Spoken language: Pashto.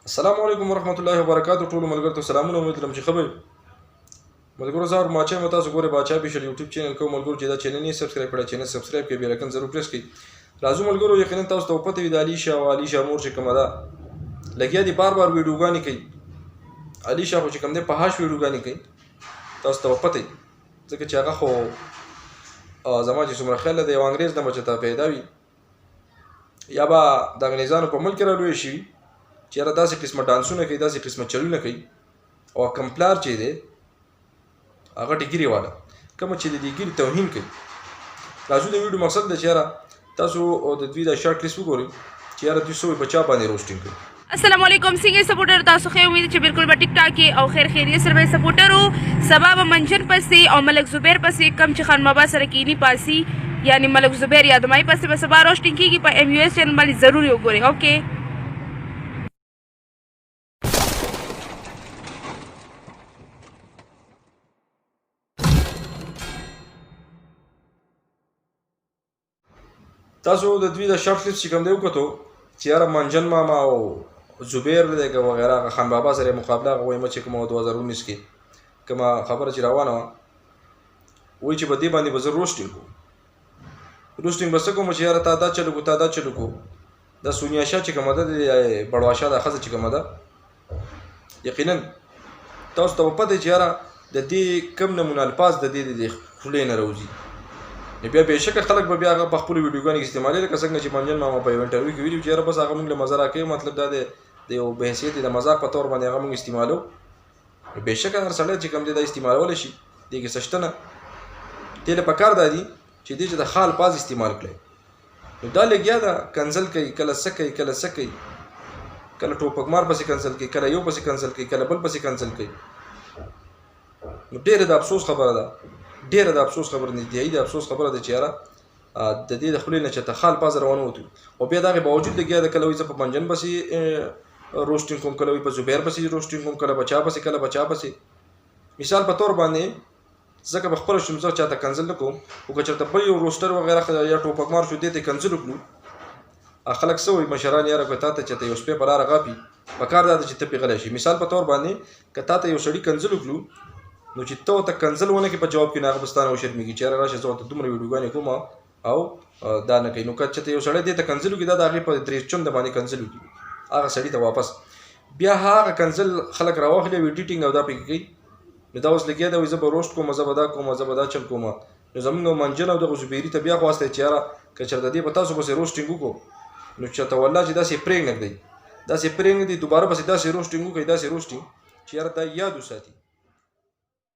السلام علیکم ورحمت الله وبرکاتہ ټول ملګرو ته سلامونه امید لرم چې خبر ملګرو زار ماچا متا سو ګوره باچا به یوټیوب چینل کو ملګرو چې دا چینل نه سبسکرایب کړئ چینل سبسکرایب کړئ بیل آیکن ضرور پریس کړئ راځو ملګرو یقینا تاسو ته پته وی د علي شاه او علي شاه مور چې کومه ده لګیا دي بار ویډیوګانی کوي علي شاه چې کوم ده په هاش ویډیوګانی کوي تاسو ته پته ځکه چې هغه خو زما چې څومره خیال دی یو انګريز د مچتا پیدا وي یا با د انګريزانو په ملک راوي شي چې را داسې قسمه ډانسونه کوي داسې قسمه چلونه کوي او کمپلار چې دی هغه ډیګري والا کوم چې د ډیګري توهین کوي راځو د ویډیو مقصد د چیرې تاسو د دوی د شارټ کلیپ وګورئ چې یاره دوی سوې بچا باندې روسټینګ کوي السلام علیکم څنګه سپورټر تاسو خو امید چې بالکل په ټیک ټاک کې او خیر خیریت سره سپورټرو سبب منجن پسې او ملک زبیر پسې کم چې خان بابا سره کینی پاسي یعنی ملک زبیر یا دمای پسې بس بار روسټینګ کیږي په ایم یو ایس چینل باندې ضروري وګورئ اوکے تاسو د دوی د شارټ کلیپ چې کوم دی وکړو چې یاره منجن ماما او زبیر دی که وغیره خان بابا سره مقابله هغه وایم چې کومه 2019 کې کومه خبره چې روانه وه وایي چې په دې باندې به زه روسټینګ کوم روسټینګ به څه کوم چې یاره تا دا چلو کو تا دا چلو کو د سونیا شاه چې کومه ده د بړوا شاه د ښځه چې کومه ده یقینا تاسو ته به پته چې یاره د دې کم نمونه الفاظ د دې د خولې نه راوځي بیا بېشکه خلک به بیا هغه په خپلو ویډیوګانو کې استعمالوي لکه څنګه چې منجن ماما په یو انټرویو کې ویلي چې یاره بس هغه موږ له مزه راکوي مطلب دا د یو بحیثیت د مذاق په طور باندې هغه موږ استعمالو بېشکه هر سړی چې کوم دی دا استعمالولی شي دې کې څه شته نه دې له پکار دا دي چې دې چې د ښه الفاظ استعمال کړی نو دا لګیا ده کنسل کوي کله څه کوي کله څه کوي کله ټوپکمار پسې کنسل کوي کله یو پسې کنسل کوي کله بل پسې کنسل کوي نو ډېره د افسوس خبره ده ډیره د افسوس خبره نه دی افسوس خبره ده چې یاره د دې د خولې نه چې ته خال پاز روانه وتو او بیا دغه باوجود لګیا د کله وي زه په منجن پسې روسټینګ کوم کله وي په زبیر پسې روسټینګ کوم کله بچا پسې کله بچا پسې مثال په تور باندې ځکه په خپل شم زه چاته کنسل نکوم او که چېرته بل یو روسټر وغیره یا ټوپکمار شو دې ته کنسل وکړو خلک څه وایي مشران یاره که تا ته چېرته یو سپی په لاره غاپي پکار دا ده چې ته پې غلی شي مثال په تور باندې که تا ته یو سړي کنسل وکړو نو چې ته کنسل ونه کې په جواب کې ناغه بستانه وشرمېږي چې یاره راشه زه ورته دومره ویډیوګانې کوم او دا نه کوي نو که چېرته یو سړی دې ته کنسل وکړي دا د هغې په درې چونده باندې کنسل وکړي هغه سړي ته واپس بیا هغه کنسل خلک راواخلي او ایډیټینګ او دا پکې کوي نو دا اوس لګیا ده وایي زه به روسټ کوم زه به دا کوم زه به دا چل کوم نو زمونږ منجن او دغه زبیري ته بیا خواستی چې یاره که چېرته دې په تاسو پسې روسټینګ وکړو نو چېرته والله چې داسې پرېږدي داسې پرېږدي دوباره پسې داسې روسټینګ وکړي داسې روسټینګ چې یاره دا یاد وساتي